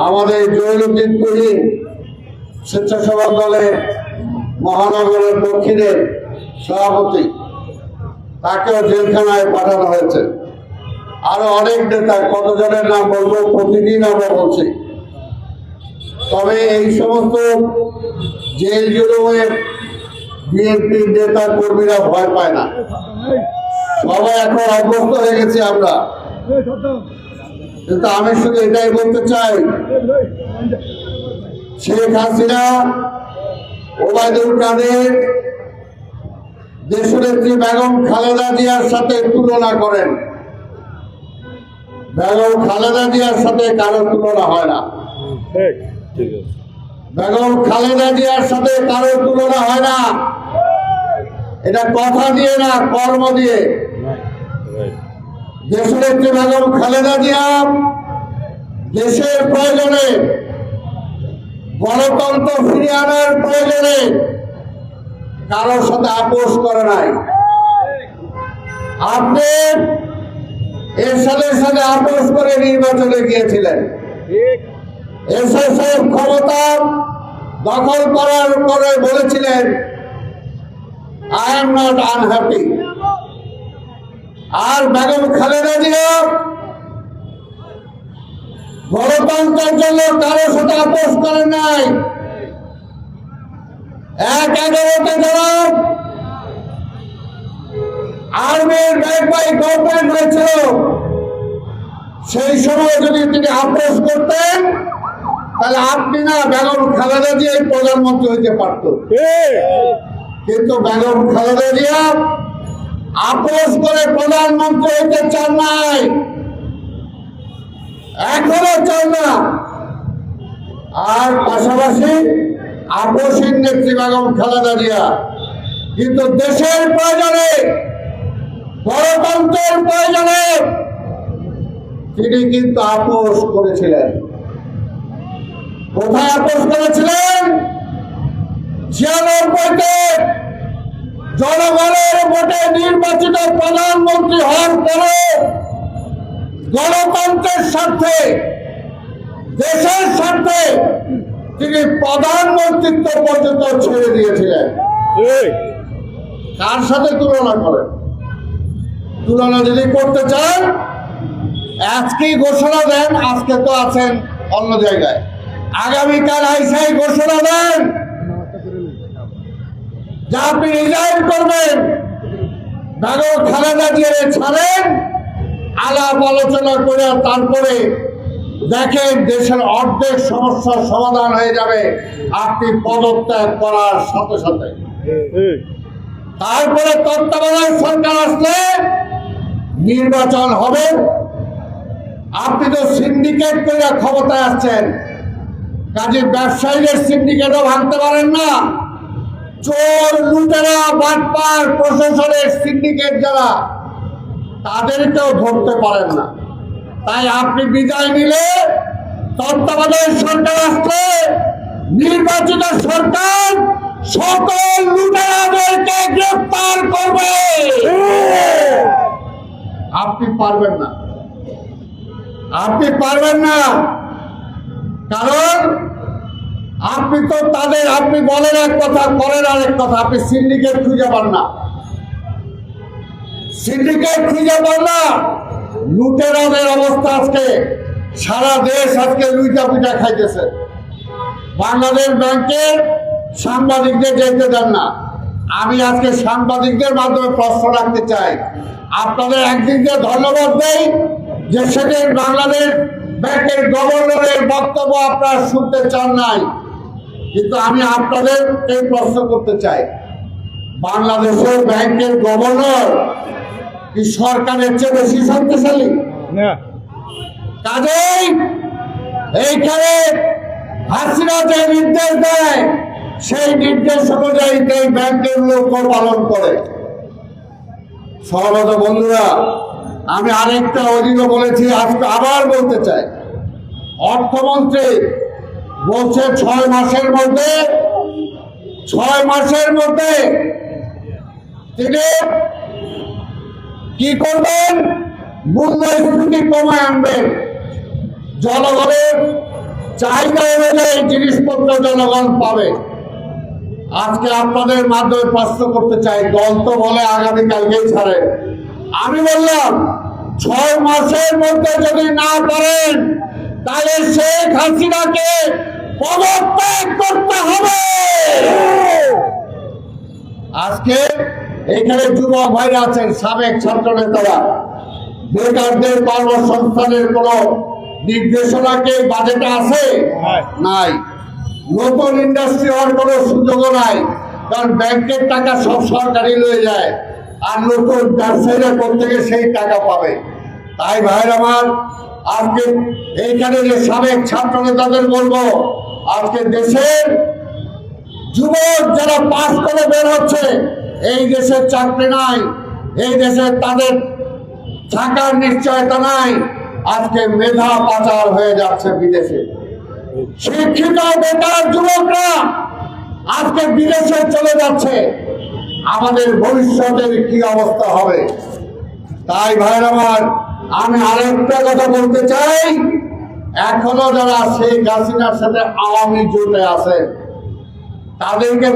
আমাদের জৈনুদ্দিন তুহিন স্বেচ্ছাসেবক দলের মহানগরের দক্ষিণের সভাপতি, তাকেও জেলখানায় পাঠানো হয়েছে। আরো অনেক নেতা, কতজনের নাম বলবো, প্রতিদিন আমরা বলছি। তবে এই সমস্ত জেল জুলুমে বিএনপির নেতা কর্মীরা ভয় পায় না, সবাই এখন অভ্যস্ত হয়ে গেছি আমরা। কিন্তু আমি শুধু এটাই বলতে চাই, শেখ হাসিনা, ওবায়দুল কাদের, দেশনেত্রী বেগম খালেদা জিয়ার সাথে তুলনা করেন। বেগম খালেদা জিয়ার সাথে কারো তুলনা হয় না। বেগম খালেদা জিয়ার সাথে কারো তুলনা হয় না। এটা কথা দিয়ে না, কর্ম দিয়ে। দেশনেত্রী বেগম খালেদা জিয়া দেশের প্রয়োজনে, গণতন্ত্র ফিরিয়ে আনার প্রয়োজনে কারোর সাথে আপোষ করে নাই। আপনি এরশাদের সাথে আপোষ করে নির্বাচনে গিয়েছিলেন। এরশাদ ক্ষমতা দখল করার পরে বলেছিলেন, আই এম নট আনহ্যাপি। আর বেগম খালেদা জিয়া গণতন্ত্রের জন্য কারোর সাথে আপোষ করেন নাই। ১/১১-তে যারা আর্মির ব্যাকবাই গভর্নমেন্ট হয়েছিল, সেই সময় যদি তিনি আপোষ করতেন, তাহলে আপনি না বেগম খালেদা জিয়া প্রধানমন্ত্রী হইতে পারত। কিন্তু বেগম খালেদা জিয়া আপোষ করে প্রধানমন্ত্রী হইতে চান নাই, এখনো চান না। আর পাশাপাশি আপোষহীন নেত্রী বেগম খালেদা জিয়া কিন্তু দেশের প্রয়োজনে, গণতন্ত্রের প্রয়োজনে তিনি কিন্তু আপোষ করেছিলেন। কোথায় আপোষ করেছিলেন? 96-তে জনগণের ভোটে নির্বাচিত প্রধানমন্ত্রী হওয়ার পরে গণতন্ত্রের স্বার্থে, দেশের স্বার্থে তিনি প্রধানমন্ত্রিত্ব পর্যন্ত ছেড়ে দিয়েছিলেন। কার সাথে তুলনা করেন? তুলনা যদি করতে চান, আজকেই ঘোষণা দেন। আজকে তো আছেন অন্য জায়গায়, আগামীকাল আইসাই ঘোষণা দেন যে আপনি রিজাইন করবেন। বেগম খালেদা জিয়ারে ছাড়েন, আলাপ আলোচনা করে তারপরে দেখেন দেশের অর্ধেক সমস্যার সমাধান হয়ে যাবে আপনি পদত্যাগ করার সাথে সাথে। তারপরে তত্ত্বাবধায়ক সরকার আসলে নির্বাচন হবে। আপনি তো সিন্ডিকেট করে ক্ষমতায় আসছেন, কাজে ব্যবসায়ীদের সিন্ডিকেটও ভাঙতে পারেন না। চোর, লুটেরা, বাটপার, প্রশাসনের সিন্ডিকেট যারা, তাদেরকেও ধরতে পারেন না। তাই আপনি বিদায় নিলে তত্ত্বাবধায়ক সরকার আসলে নির্বাচিত সরকার সকল লুটেরাদেরকে গ্রেফতার করবে। আপনি পারবেন না, আপনি পারবেন না। কারণ আপনি তো তাদের, আপনি বলেন এক কথা, করেন আরেক কথা। আপনি সিন্ডিকেট খুঁজে পান না, সিন্ডিকেট খুঁজে পান না। লুটেরাদের অবস্থা আজকে সারা দেশ আজকে লুইটা পিটা খাইতেছে। বাংলাদেশ ব্যাংকের সাংবাদিকদের যেতে দেন না। আমি আজকে সাংবাদিকদের মাধ্যমে প্রশ্ন রাখতে চাই, আপনাদের একদিক দিয়ে ধন্যবাদ দেই যে সেদিন বাংলাদেশ ব্যাংকের গভর্নরের বক্তব্য আপনারা শুনতে চান নাই, কিন্তু আমি আপনাদের এই প্রশ্ন করতে চাই, বাংলাদেশের ব্যাংকের গভর্নর কি সরকারের চেয়ে বেশি শক্তিশালী? কাজেই এইখানে হাসিনা যে নির্দেশ দেয়, সেই নির্দেশ অনুযায়ী এই ব্যাংকের লোক পালন করে। সহমত বন্ধুরা, আমি আরেকটা অধিক বলেছি, আজকে আবার বলতে চাই। অর্থমন্ত্রী বলছে 6 মাসের মধ্যে তিনি কি করবেন? মূল্যস্ফীতি কমায় আনবেন। জনগণের চাহিদা অনুযায়ী জিনিসপত্র জনগণ পাবে। আজকে আপনাদের মাধ্যমে প্রশ্ন করতে চাই, দল তো বলে আগামীকালকেই ছাড়ে, আমি বললাম 6 মাসের মধ্যে যদি না পারেন তাহলে শেখ হাসিনাকে পদত্যাগ করতে হবে। আজকে এখানে যুবক ভাইরা আছেন, সাবেক ছাত্র নেতারা, বেকারদের কর্মসংস্থানের কোন নির্দেশনাকে বাজেটে আছে? নাই। নতুন ইন্ডাস্ট্রি হওয়ার কোনো সুযোগও নাই, কারণ ব্যাংকের টাকা সব সরকারি লয়ে যায়, আর নতুন ব্যবসায়ীরা প্রত্যেকে সেই টাকা পাবে। তাই ভাইয়ের আমার, আজকে এইখানে যে সাবেক ছাত্র নেতাদের বলবো, আজকে দেশের যুবক যারা পাস করে বের হচ্ছে, এই দেশের চাকরি নাই, এই দেশে তাদের থাকার নিশ্চয়তা নাই, আজকে মেধা পাচার হয়ে যাচ্ছে বিদেশে। শিক্ষিত বেকার যুবকরা আজকে বিদেশে চলে যাচ্ছে, আমাদের ভবিষ্যতের কি অবস্থা হবে? তাই ভাইয়ের আমার, আমি আরেকটা কথা বলতে চাই, এখনো যারা শেখ হাসিনার সাথে আওয়ামী জোটে আছে তাদেরকে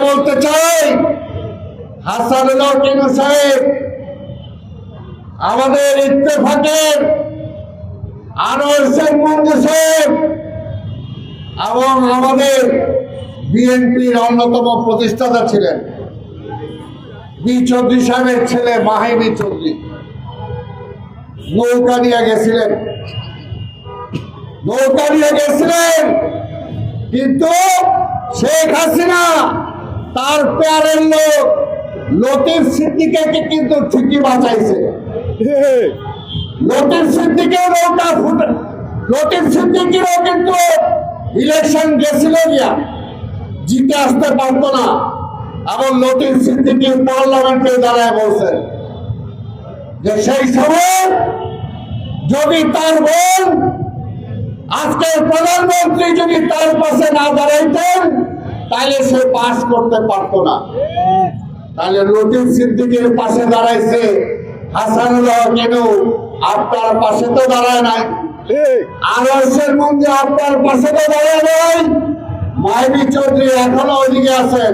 বলতে চাই, হাসানুল্লাহ কিনু সাহেব আমাদের ইত্তেফাকের, আনোয়ার হোসেন মঞ্জু সাহেব এবং আমাদের বিএনপির অন্যতম প্রতিষ্ঠাতা ছিলেন বি চৌধুরী সাহেবের ছেলে মাহিবি চৌধুরী, নৌকা নিয়ে গেছিলেন, কিন্তু শেখ হাসিনা তার পেয়ারের লোক লতিফ সিদ্দিকীকে কিন্তু ঠিকই বাঁচাইছে। লতিফ সিদ্দিকীরও কিন্তু ইলেকশন গেছিল গিয়া, জিতে আসতে পারতো না, এবং লতিফ সিদ্দিকী পার্লামেন্টে দাঁড়ায় বলছেন যে সেই সময় যদি তার বোন আজকের প্রধানমন্ত্রী যদি তার পাশে না দাঁড়াইতেন তাহলে সে পাস করতে পারতো না। তাহলে লতিফ সিদ্দিকীর পাশে দাঁড়াইছে, হাসানুল্লাহ কিনু আপনার পাশে তো দাঁড়ায় নাই, আনোয়ার মঞ্জু আপনার পাশে তো দাঁড়ায় নাই, মাহিবি চৌধুরী এখনো ওইদিকে আছেন,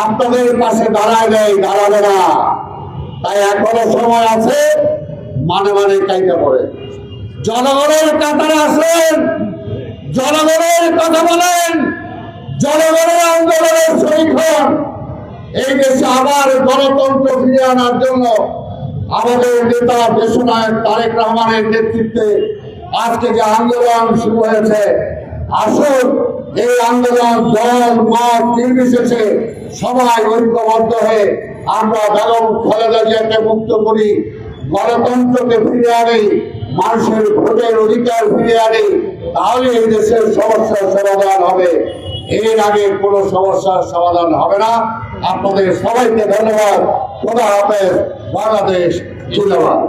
আপনাদের পাশে দাঁড়ায় নেই, দাঁড়াবে না। তাই এখনো সময় আছে, মানে কাইতে পড়ে জনগণের কাতারে আসেন, জনগণের কথা বলেন, জনগণের আন্দোলনের শরিক হন। এই দেশে আবার গণতন্ত্র ফিরিয়ে আনার জন্য আমাদের নেতা দেশনায়ক তারেক রহমানের নেতৃত্বে আজকে যে আন্দোলন শুরু হয়েছে, আসুন এই আন্দোলন দল মত নির্বিশেষে সবাই ঐক্যবদ্ধ হয়ে আমরা বেগম খালেদা জিয়াকে মুক্ত করি, গণতন্ত্রকে ফিরে আনি, মানুষের ভোটের অধিকার ফিরে আনি, তাহলে এই দেশের সমস্যার সমাধান হবে। এর আগে কোনো সমস্যার সমাধান হবে না। আপনাদের সবাইকে ধন্যবাদ। খোদা হাফেজ। বাংলাদেশ জিন্দাবাদ।